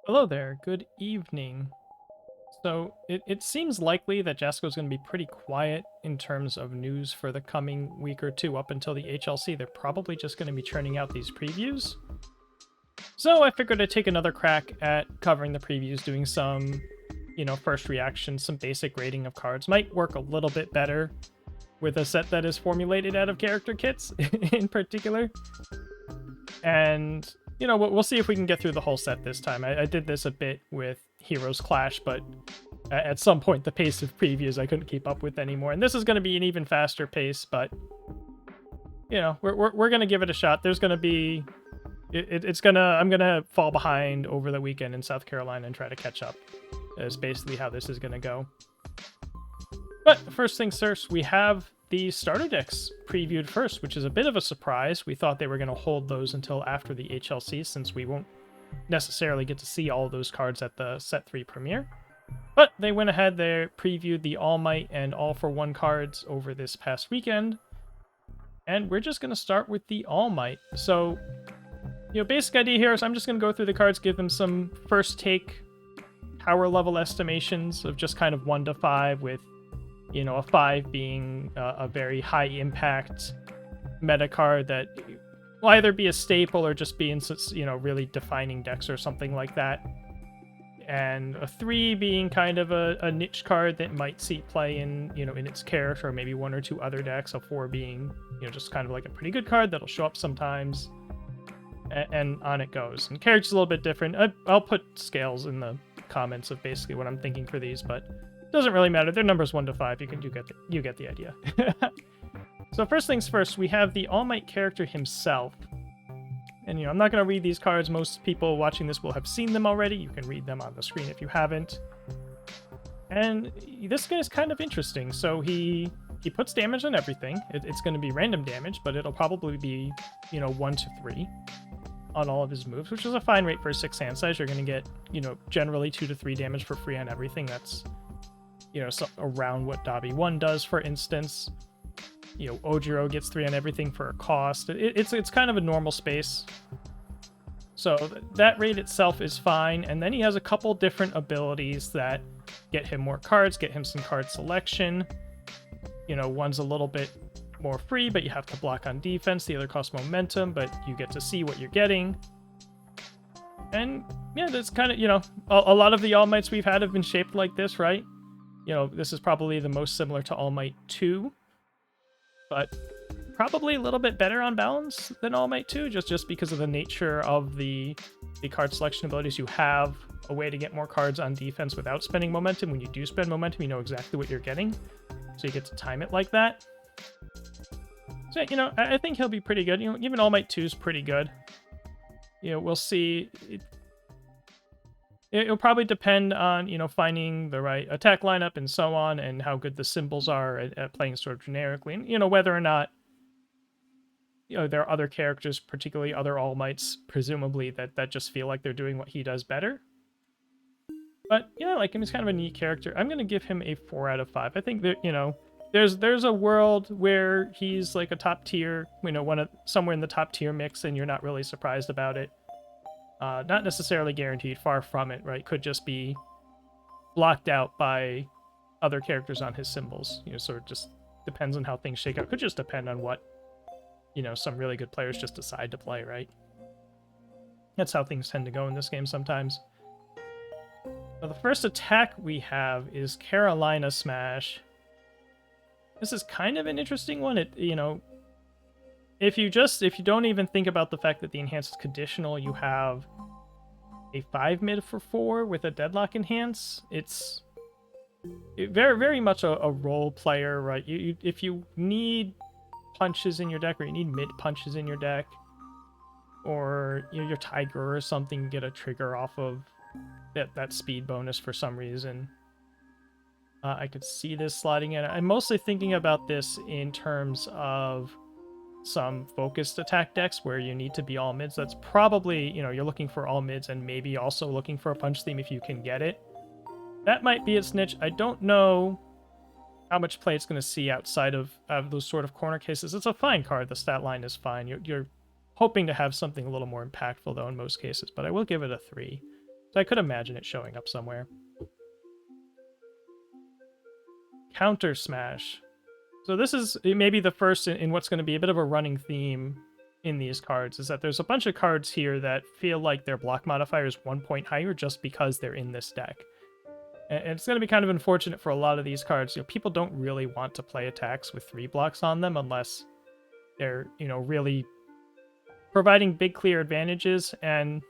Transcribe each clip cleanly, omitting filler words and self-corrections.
Hello there, good evening. So it seems likely that Jasco's going to be pretty quiet in terms of news for the coming week or two up until the HLC. They're probably just going to be churning out these previews. So I figured I'd take another crack at covering the previews, doing some, first reactions, some basic rating of cards. Might work a little bit better with a set that is formulated out of character kits in particular. And we'll see if we can get through the whole set this time. I did this a bit with Heroes Clash, but at some point the pace of previews I couldn't keep up with anymore. And this is going to be an even faster pace, but we're going to give it a shot. There's going to be I'm going to fall behind over the weekend in South Carolina and try to catch up. Is basically how this is going to go. But first things first, we have the starter decks previewed first, which is a bit of a surprise. We thought they were going to hold those until after the HLC, since we won't necessarily get to see all of those cards at the Set 3 premiere. But they went ahead, they previewed the All Might and All for One cards over this past weekend. And we're just going to start with the All Might. So, basic idea here is I'm just going to go through the cards, give them some first take power level estimations of just kind of 1 to 5, with a 5 being a very high impact meta card that will either be a staple or just be in, really defining decks or something like that. And a 3 being kind of a niche card that might see play in, in its character or maybe 1 or 2 other decks. A 4 being, just kind of like a pretty good card that'll show up sometimes. And on it goes. And character's a little bit different. I'll put scales in the comments of basically what I'm thinking for these, but doesn't really matter. Their number's 1 to 5. You get the idea. So first things first, we have the All Might character himself. And I'm not going to read these cards. Most people watching this will have seen them already. You can read them on the screen if you haven't. And this guy is kind of interesting. So he puts damage on everything. It's going to be random damage, but it'll probably be 1 to 3 on all of his moves, which is a fine rate for a 6 hand size. You're going to get generally 2 to 3 damage for free on everything. That's so around what Dabi 1 does, for instance. Ojiro gets 3 on everything for a cost. It's kind of a normal space. So that rate itself is fine. And then he has a couple different abilities that get him more cards, get him some card selection. One's a little bit more free, but you have to block on defense. The other costs momentum, but you get to see what you're getting. And yeah, that's kind of, a lot of the All Mights we've had have been shaped like this, right? This is probably the most similar to All Might 2, but probably a little bit better on balance than All Might 2, just because of the nature of the card selection abilities. You have a way to get more cards on defense without spending momentum. When you do spend momentum, you know exactly what you're getting, so you get to time it like that. So, I think he'll be pretty good. Even All Might 2 is pretty good. We'll see. It'll probably depend on, finding the right attack lineup and so on, and how good the symbols are at playing sort of generically, and, whether or not, there are other characters, particularly other All Mights, presumably, that just feel like they're doing what he does better. But, I like him. He's kind of a neat character. I'm going to give him a 4 out of 5. I think that, there's a world where he's like a top tier, somewhere in the top tier mix, and you're not really surprised about it. Not necessarily guaranteed, far from it, right? Could just be blocked out by other characters on his symbols. Sort of just depends on how things shake out. Could just depend on what, some really good players just decide to play, right? That's how things tend to go in this game sometimes. So the first attack we have is Carolina Smash. This is kind of an interesting one. If you don't even think about the fact that the enhanced is conditional, you have a 5 mid for 4 with a deadlock enhance. It's very, very much a role player, right? If you need punches in your deck, or you need mid punches in your deck, or your Tiger or something, you get a trigger off of that speed bonus for some reason. I could see this sliding in. I'm mostly thinking about this in terms of some focused attack decks where you need to be all mids. That's probably, you're looking for all mids and maybe also looking for a punch theme if you can get it. That might be its niche. I don't know how much play it's going to see outside of those sort of corner cases. It's a fine card. The stat line is fine. You're hoping to have something a little more impactful, though, in most cases, but I will give it a 3. So I could imagine it showing up somewhere. Counter Smash. So this is maybe the first in what's going to be a bit of a running theme in these cards, is that there's a bunch of cards here that feel like their block modifier is 1 point higher just because they're in this deck. And it's going to be kind of unfortunate for a lot of these cards. You know, people don't really want to play attacks with 3 blocks on them unless they're, you know, really providing big clear advantages. And,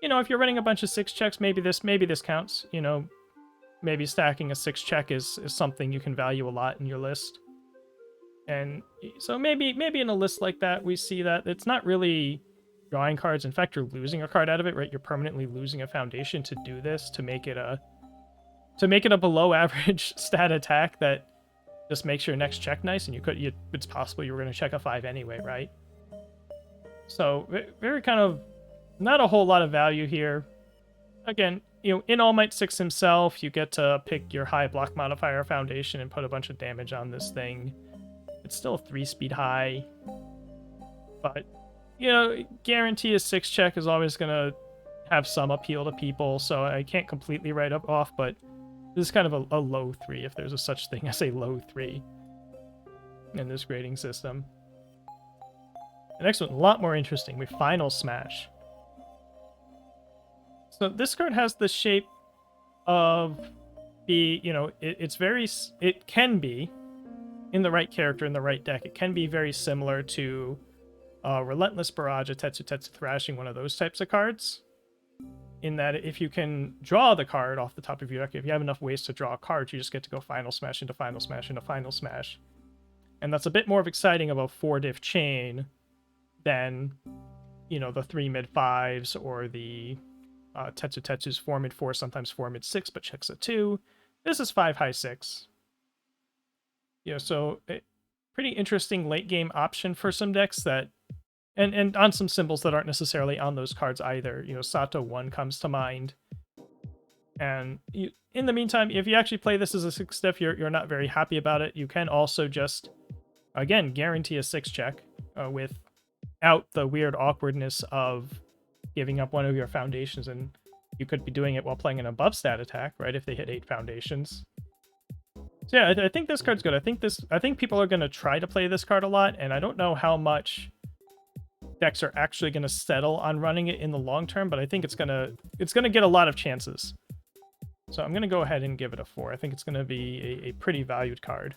you know, if you're running a bunch of 6 checks, maybe this counts. You know, maybe stacking a 6 check is something you can value a lot in your list. And so maybe in a list like that, we see that it's not really drawing cards. In fact, you're losing a card out of it, right? You're permanently losing a foundation to do this, to make it a below average stat attack that just makes your next check nice. And it's possible you were going to check a 5 anyway, right? So very kind of not a whole lot of value here. Again, you know, in All Might 6 himself, you get to pick your high block modifier foundation and put a bunch of damage on this thing. It's still 3 speed high, but, you know, guarantee a 6 check is always going to have some appeal to people, so I can't completely write up off, but this is kind of a low 3, if there's a such thing as a low 3 in this grading system. The next one, a lot more interesting. We Final Smash. So this card has the shape of you know, it can be, in the right character, in the right deck, it can be very similar to Relentless Barrage, a Tetsu Thrashing, one of those types of cards. In that if you can draw the card off the top of your deck, if you have enough ways to draw a card, you just get to go Final Smash into Final Smash into Final Smash. And that's a bit more exciting of a 4-diff chain than, you know, the 3 mid-5s or the Tetsu's 4 mid-4, sometimes 4 mid-6, but checks a 2. This is 5 high 6. You know, so pretty interesting late game option for some decks that, and on some symbols that aren't necessarily on those cards either. You know, Sato 1 comes to mind. And in the meantime, if you actually play this as a 6-diff, you're not very happy about it, you can also just, again, guarantee a 6 check without the weird awkwardness of giving up one of your foundations, and you could be doing it while playing an above stat attack, right, if they hit 8 foundations. So yeah, I think this card's good. I think people are going to try to play this card a lot, and I don't know how much decks are actually going to settle on running it in the long term, but I think it's gonna get a lot of chances. So I'm going to go ahead and give it a 4. I think it's going to be a pretty valued card.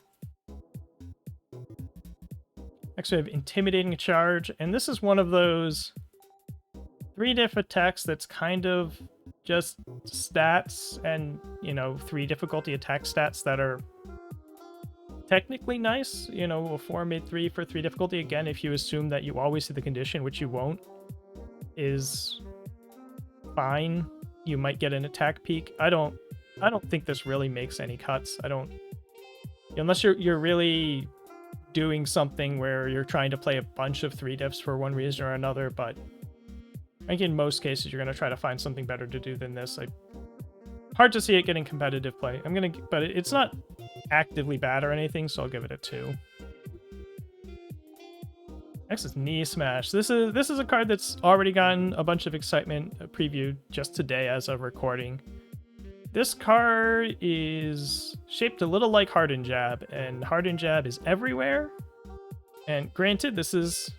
Next we have Intimidating Charge, and this is one of those 3-diff attacks that's kind of just stats and, you know, 3 difficulty attack stats that are technically nice. You know, a 4 mid-3 for 3 difficulty, again, if you assume that you always hit the condition, which you won't, is fine. You might get an attack peak. I don't think this really makes any cuts. Unless you're really doing something where you're trying to play a bunch of 3-diffs for one reason or another, but I think in most cases you're going to try to find something better to do than this. Hard to see it getting competitive play. But it's not actively bad or anything, so I'll give it a 2. Next is Knee Smash. This is a card that's already gotten a bunch of excitement previewed just today as of recording. This card is shaped a little like Hardened Jab, and Hardened Jab is everywhere. And granted, this is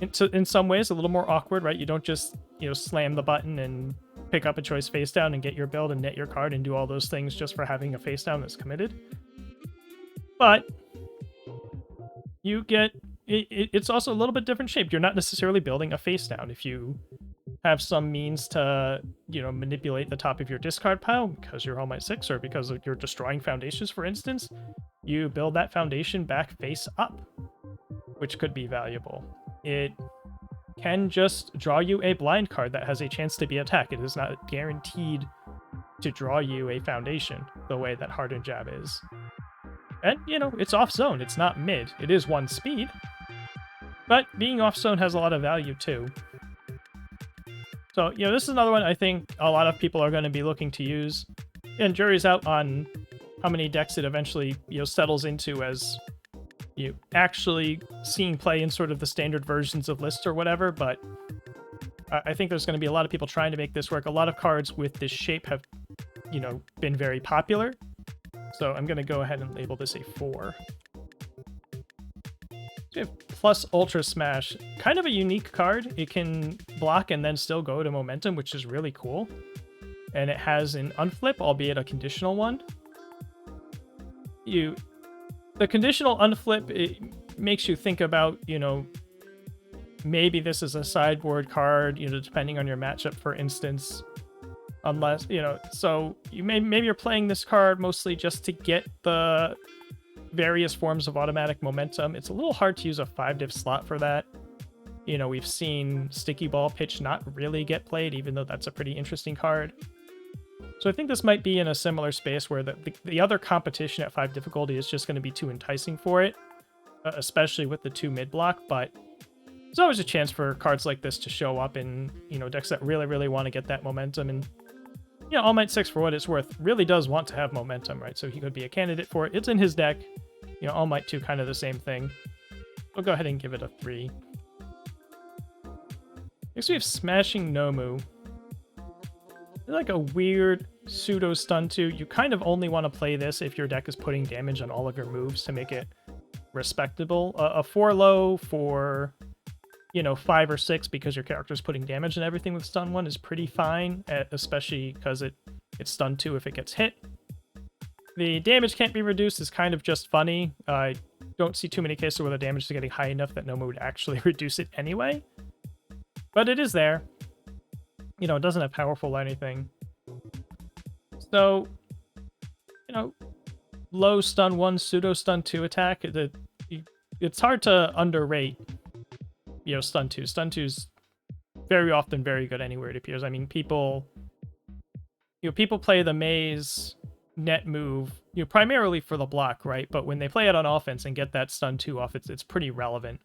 in some ways a little more awkward, right? You don't just, you know, slam the button and pick up a choice face down and get your build and net your card and do all those things just for having a face down that's committed. But you get it's also a little bit different shaped. You're not necessarily building a face down. If you have some means to, you know, manipulate the top of your discard pile because you're All Might 6 or because you're destroying foundations, for instance, you build that foundation back face up, which could be valuable. It can just draw you a blind card that has a chance to be attacked. It is not guaranteed to draw you a foundation the way that Hardened Jab is. And, you know, it's off zone. It's not mid. It is 1 speed. But being off zone has a lot of value too. So, you know, this is another one I think a lot of people are going to be looking to use. And jury's out on how many decks it eventually, you know, settles into as you actually seeing play in sort of the standard versions of lists or whatever, but I think there's going to be a lot of people trying to make this work. A lot of cards with this shape have, you know, been very popular. So I'm going to go ahead and label this a 4. So we have plus Ultra Smash. Kind of a unique card. It can block and then still go to momentum, which is really cool. And it has an unflip, albeit a conditional one. The conditional unflip, it makes you think about, you know, maybe this is a sideboard card, you know, depending on your matchup, for instance. Unless, you know, so maybe you're playing this card mostly just to get the various forms of automatic momentum. It's a little hard to use a 5-diff slot for that. You know, we've seen Sticky Ball Pitch not really get played, even though that's a pretty interesting card. So I think this might be in a similar space where the other competition at 5 difficulty is just going to be too enticing for it, especially with the 2 mid block, but there's always a chance for cards like this to show up in, you know, decks that really, really want to get that momentum. And, you know, All Might 6, for what it's worth, really does want to have momentum, right? So he could be a candidate for it. It's in his deck. You know, All Might 2, kind of the same thing. We'll go ahead and give it a 3. Next we have Smashing Nomu. Like a weird pseudo stun 2. You kind of only want to play this if your deck is putting damage on all of your moves to make it respectable. A 4 low for, you know, 5 or 6 because your character's putting damage and everything with stun 1 is pretty fine, especially because it's stun 2 if it gets hit. The damage can't be reduced is kind of just funny. I don't see too many cases where the damage is getting high enough that Nomu would actually reduce it anyway. But it is there. You know, it doesn't have powerful or anything. So, you know, low stun 1, pseudo stun 2 attack. It's hard to underrate, you know, stun 2. Stun 2's very often very good anywhere it appears. I mean, people play the maze net move, you know, primarily for the block, right? But when they play it on offense and get that stun 2 off, it's pretty relevant.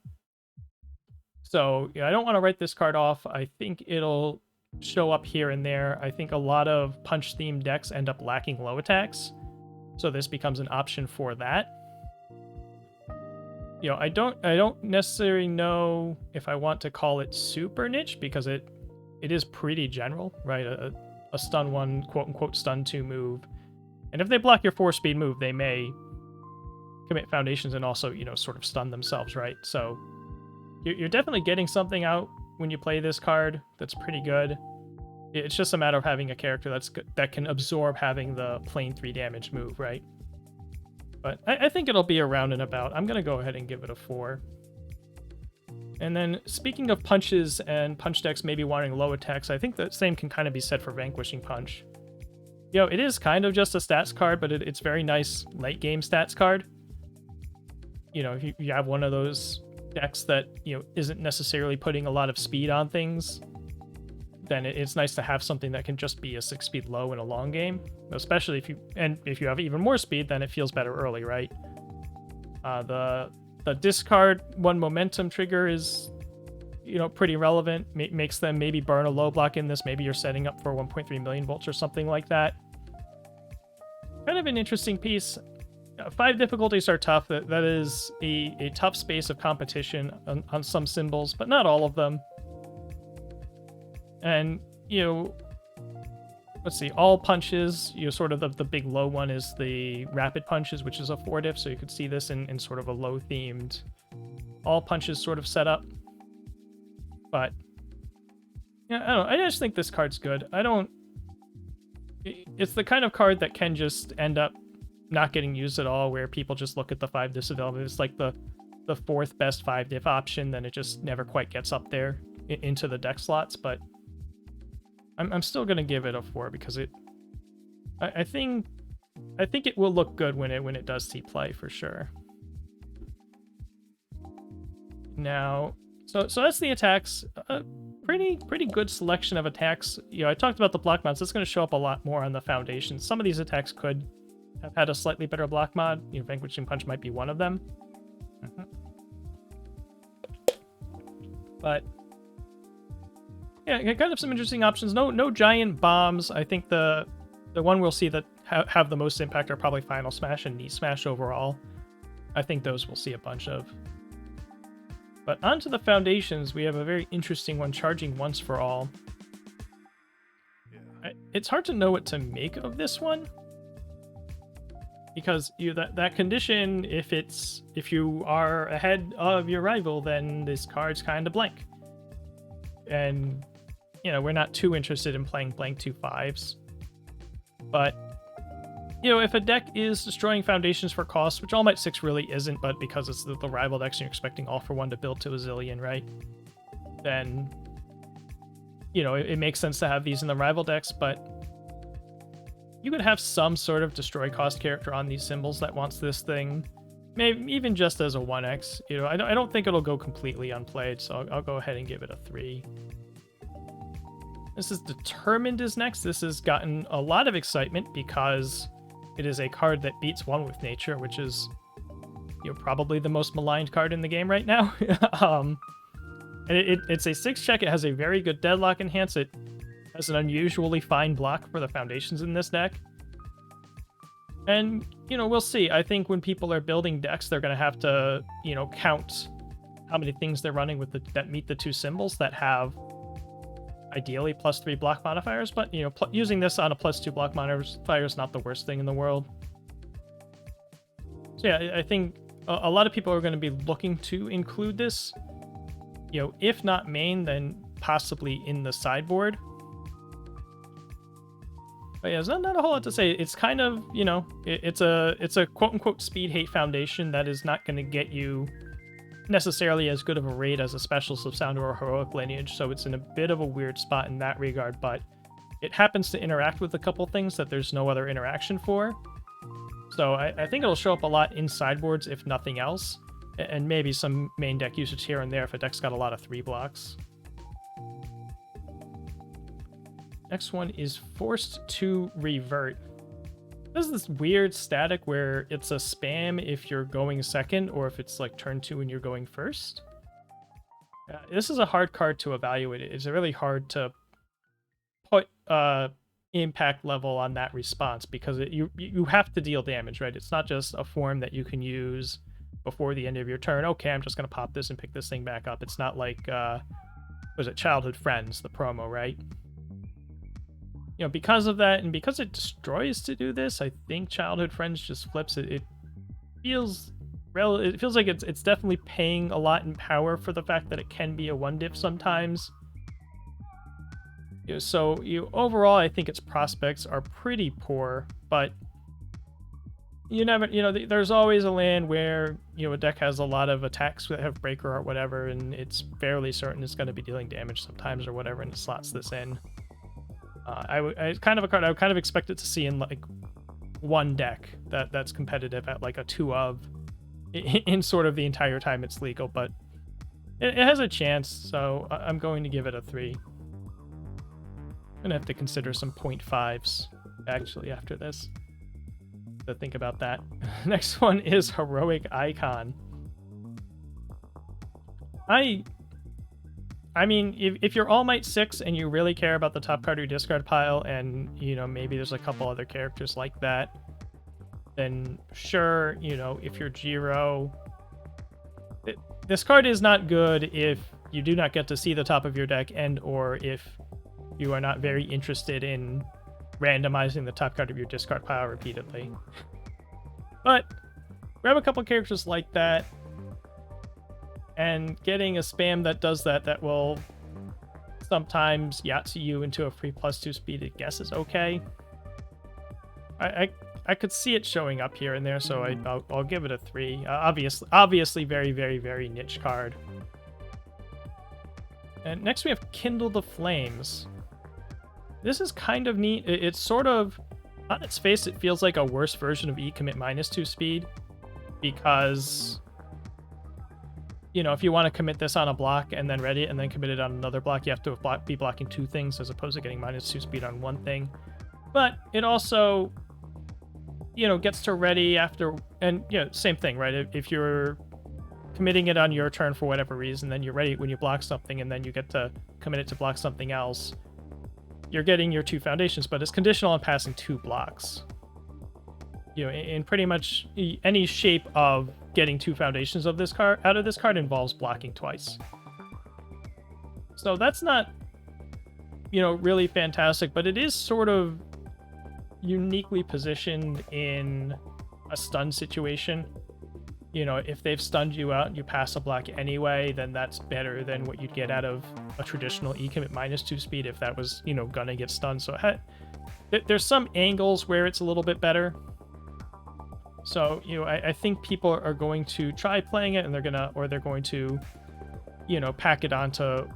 So, you know, I don't want to write this card off. I think it'll show up here and there. I think a lot of punch-themed decks end up lacking low attacks, so this becomes an option for that. You know, I don't necessarily know if I want to call it super niche, because it is pretty general, right? A stun 1, quote-unquote stun 2 move. And if they block your 4-speed move, they may commit foundations and also, you know, sort of stun themselves, right? So you're definitely getting something out when you play this card that's pretty good. It's just a matter of having a character that can absorb having the plain 3 damage move, right? But I think it'll be around and about. I'm going to go ahead and give it a 4. And then, speaking of punches and punch decks maybe wanting low attacks, I think the same can kind of be said for Vanquishing Punch. You know, it is kind of just a stats card, but it's very nice late-game stats card. You know, if you have one of those decks that, you know, isn't necessarily putting a lot of speed on things, then it's nice to have something that can just be a 6-speed low in a long game, especially if you have even more speed, then it feels better early, right? The discard 1 momentum trigger is, you know, pretty relevant. Makes them maybe burn a low block in this. Maybe you're setting up for 1.3 million volts or something like that. Kind of an interesting piece. 5 difficulties are tough. That is a tough space of competition on some symbols, but not all of them. And, you know, let's see, all punches, you know, sort of the big low one is the rapid punches, which is a 4 diff, so you could see this in sort of a low-themed all punches sort of setup. But, yeah, I don't know, I just think this card's good. It's the kind of card that can just end up not getting used at all, where people just look at the 5 diff development. It's like the 4th best 5 diff option, then it just never quite gets up there into the deck slots, but I'm still gonna give it a 4 because I think it will look good when it does see play for sure. Now, so that's the attacks. Pretty good selection of attacks. You know, I talked about the block mods. It's going to show up a lot more on the foundation. Some of these attacks could have had a slightly better block mod. You know, Vanquishing Punch might be one of them. But yeah, kind of some interesting options. No giant bombs. I think the one we'll see that have the most impact are probably Final Smash and Knee Smash overall. I think those we'll see a bunch of. But onto the foundations, we have a very interesting one, charging once for all. It's hard to know what to make of this one, because that condition, if you are ahead of your rival, then this card's kind of blank. And we're not too interested in playing blank 2/5s. But if a deck is destroying foundations for cost, which All Might 6 really isn't, but because it's the rival decks and you're expecting All for One to build to a zillion, right? Then it makes sense to have these in the rival decks, but you could have some sort of destroy cost character on these symbols that wants this thing, maybe even just as a 1x. I don't think it'll go completely unplayed, so I'll go ahead and give it a 3. This is Determined is next. This has gotten a lot of excitement because it is a card that beats One with Nature, which is probably the most maligned card in the game right now. And it's a 6-check. It has a very good deadlock enhance. It has an unusually fine block for the foundations in this deck. And, we'll see. I think when people are building decks, they're going to have to, count how many things they're running with that meet the 2 symbols that have ideally +3 block modifiers. But, using this on a +2 block modifier is not the worst thing in the world. So yeah, I think a lot of people are going to be looking to include this. If not main, then possibly in the sideboard. But yeah, there's not a whole lot to say. It's kind of, it's a quote-unquote speed hate foundation that is not going to get you necessarily as good of a raid as a special Subsounder or Heroic Lineage, so it's in a bit of a weird spot in that regard, but it happens to interact with a couple things that there's no other interaction for. So I think it'll show up a lot in sideboards, if nothing else. And maybe some main deck usage here and there if a deck's got a lot of 3 blocks. Next one is Forced to Revert. This is this weird static where it's a spam if you're going second or if it's like turn 2 and you're going first. This is a hard card to evaluate. It's really hard to put impact level on that response because you have to deal damage, right? It's not just a form that you can use before the end of your turn. Okay, I'm just going to pop this and pick this thing back up. It's not like, was it Childhood Friends, the promo, right? Because of that, and because it destroys to do this, I think Childhood Friends just flips it. It feels like it's definitely paying a lot in power for the fact that it can be a 1-diff sometimes. So overall, I think its prospects are pretty poor, but you never, there's always a land where, a deck has a lot of attacks that have breaker or whatever, and it's fairly certain it's going to be dealing damage sometimes or whatever, and it slots this in. I kind of expect it to see in like one deck that's competitive at like a 2 of in sort of the entire time it's legal, but it has a chance, so I'm going to give it a 3. I'm gonna have to consider some 0.5s actually after this to think about that. Next one is Heroic Icon. I mean, if you're All Might 6 and you really care about the top card of your discard pile, and, maybe there's a couple other characters like that, then sure, if you're Jiro, this card is not good if you do not get to see the top of your deck and or if you are not very interested in randomizing the top card of your discard pile repeatedly. But grab a couple characters like that, and getting a spam that does that will sometimes Yahtzee you into a free +2 speed, I guess is okay. I could see it showing up here and there, so I'll give it a 3. Obviously very, very, very niche card. And next we have Kindle the Flames. This is kind of neat. It's sort of, on its face, it feels like a worse version of E-commit -2 speed, because if you want to commit this on a block and then ready it and then commit it on another block, you have to be blocking 2 things as opposed to getting -2 speed on 1 thing. But it also, gets to ready after, and, same thing, right? If you're committing it on your turn for whatever reason, then you're ready when you block something, and then you get to commit it to block something else. You're getting your 2 foundations, but it's conditional on passing 2 blocks. you know, in pretty much any shape of getting 2 foundations of this card out of this card involves blocking twice. So that's not, you know, really fantastic, but it is sort of uniquely positioned in a stun situation. You know, if they've stunned you out and you pass a block anyway, then that's better than what you'd get out of a traditional E-commit -2 speed if that was, you know, gonna get stunned. So there's some angles where it's a little bit better. So, you know, I think people are going to try playing it, and they're going to, you know, pack it onto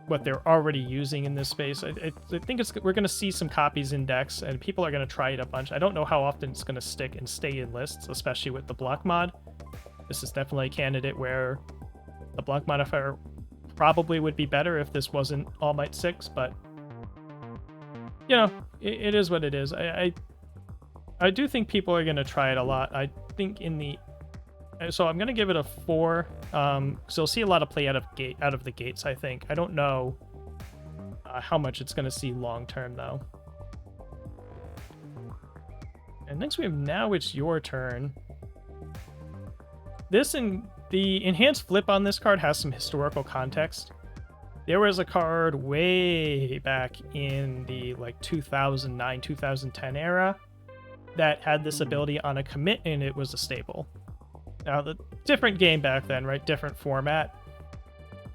what they're already using in this space. I think we're going to see some copies in decks, and people are going to try it a bunch. I don't know how often it's going to stick and stay in lists, especially with the block mod. This is definitely a candidate where the block modifier probably would be better if this wasn't All Might 6, but, you know, it is what it is. I do think people are going to try it a lot. I think so I'm going to give it a 4. So you'll see a lot of play out of the gates, I think. I don't know how much it's going to see long term, though. And next we have Now It's Your Turn. The enhanced flip on this card has some historical context. There was a card way back in the like 2009, 2010 era that had this ability on a commit, and it was a staple. Now, the different game back then, right? Different format.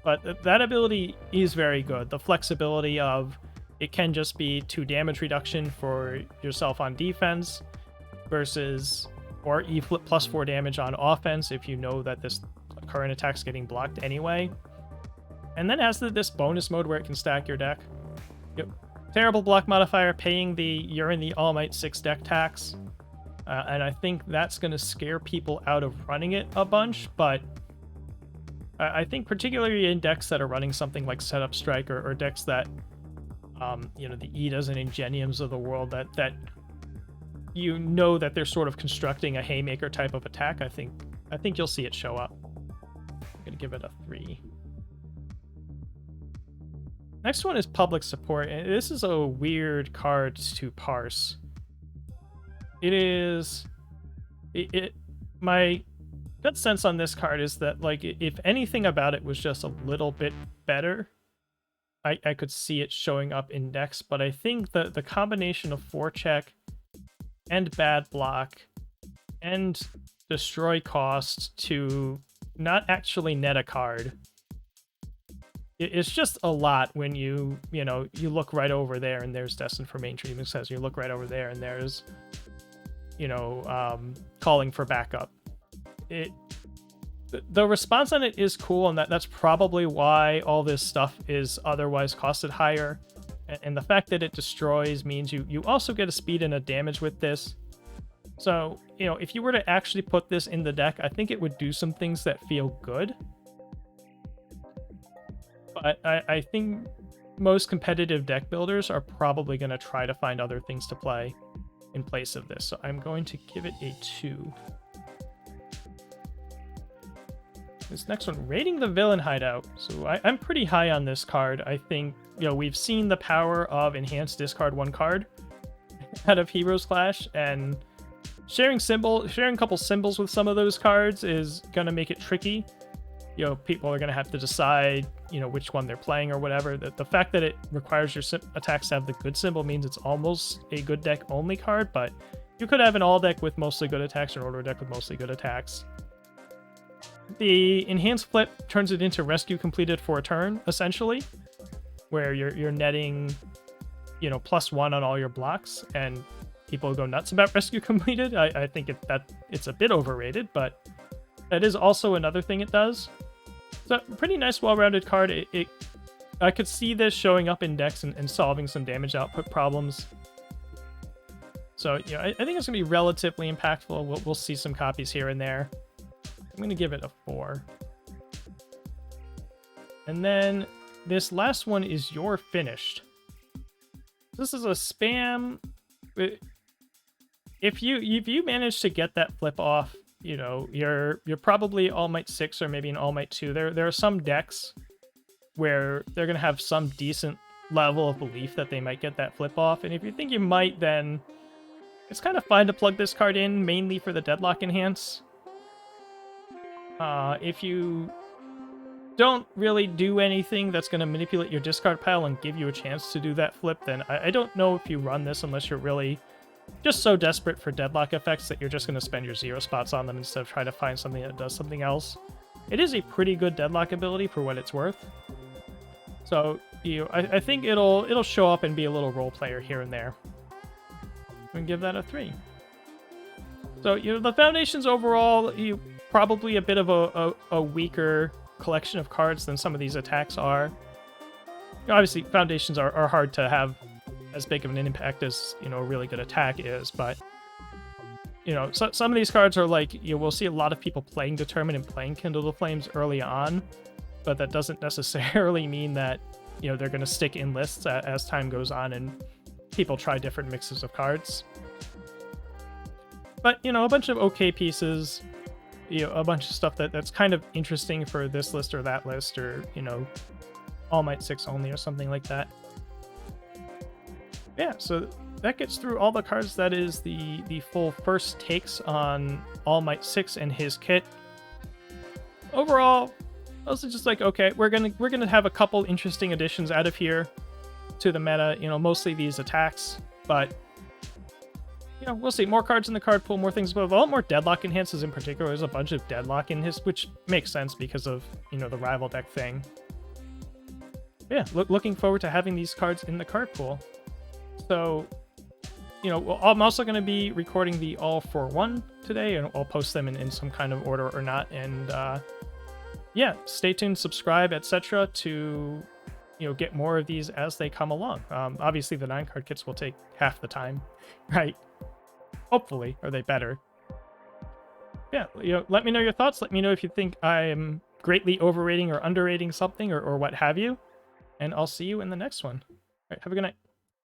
But that ability is very good. The flexibility of it can just be 2 damage reduction for yourself on defense versus, or E flip plus 4 damage on offense if you know that this current attack's getting blocked anyway. And then has this bonus mode where it can stack your deck. Yep. Terrible block modifier, paying you're in the All Might 6 deck tax. And I think that's going to scare people out of running it a bunch, but I think particularly in decks that are running something like Setup Strike or decks that, you know, the Edas and Ingeniums of the world, that you know that they're sort of constructing a Haymaker type of attack, I think you'll see it show up. I'm going to give it a 3. Next one is Public Support, and this is a weird card to parse. My gut sense on this card is that, like, if anything about it was just a little bit better, I could see it showing up in decks, but I think that the combination of forecheck and bad block and destroy cost to not actually net a card, it's just a lot when you look right over there and there's Destined for Mainstream Success. You look right over there and there's, Calling for Backup. The response on it is cool, and that's probably why all this stuff is otherwise costed higher. And the fact that it destroys means you also get a speed and a damage with this. So, if you were to actually put this in the deck, I think it would do some things that feel good. But I think most competitive deck builders are probably going to try to find other things to play in place of this. So I'm going to give it a 2. This next one, Raiding the Villain Hideout. So I'm pretty high on this card. I think, we've seen the power of enhanced discard 1 card out of Heroes Clash, and sharing a couple symbols with some of those cards is going to make it tricky. People are going to have to decide, which one they're playing or whatever. The fact that it requires your attacks to have the good symbol means it's almost a good deck only card, but you could have an all deck with mostly good attacks or an order deck with mostly good attacks. The enhanced flip turns it into rescue completed for a turn, essentially, where you're netting, +1 on all your blocks, and people go nuts about rescue completed. I think it's a bit overrated, but that is also another thing it does. So pretty nice, well-rounded card. I could see this showing up in decks and solving some damage output problems. So, I think it's going to be relatively impactful. We'll see some copies here and there. I'm going to give it a 4. And then this last one is You're Finished. This is a spam. If you manage to get that flip off, you're probably All Might 6 or maybe an All Might 2. There are some decks where they're going to have some decent level of belief that they might get that flip off. And if you think you might, then It's kind of fun to plug this card in, mainly for the Deadlock Enhance. If you don't really do anything that's going to manipulate your discard pile and give you a chance to do that flip, then I don't know if you run this unless you're really just so desperate for deadlock effects that you're just going to spend your 0 spots on them instead of trying to find something that does something else. It is a pretty good deadlock ability for what it's worth. So I think it'll show up and be a little role player here and there. We can give that a 3. So the Foundations overall, probably a bit of a weaker collection of cards than some of these attacks are. Obviously, Foundations are hard to have as big of an impact as a really good attack is, but so, some of these cards are like we'll see a lot of people playing Determine and playing Kindle the Flames early on, but that doesn't necessarily mean that they're going to stick in lists as time goes on and people try different mixes of cards. But a bunch of okay pieces, a bunch of stuff that's kind of interesting for this list or that list, or All Might 6 only or something like that. Yeah, so that gets through all the cards. That is the full first takes on All Might 6 and his kit. Overall, I was just like, okay, we're gonna have a couple interesting additions out of here to the meta. Mostly these attacks, but we'll see. More cards in the card pool, more things, but a lot more Deadlock Enhances in particular. There's a bunch of Deadlock in his, which makes sense because of the rival deck thing. Yeah, looking forward to having these cards in the card pool. So, I'm also going to be recording the All for One today, and I'll post them in some kind of order or not. And yeah, stay tuned, subscribe, etc. to get more of these as they come along. Obviously, the 9-card kits will take half the time, right? Hopefully, or they better. Yeah, let me know your thoughts. Let me know if you think I'm greatly overrating or underrating something, or what have you. And I'll see you in the next one. All right, have a good night.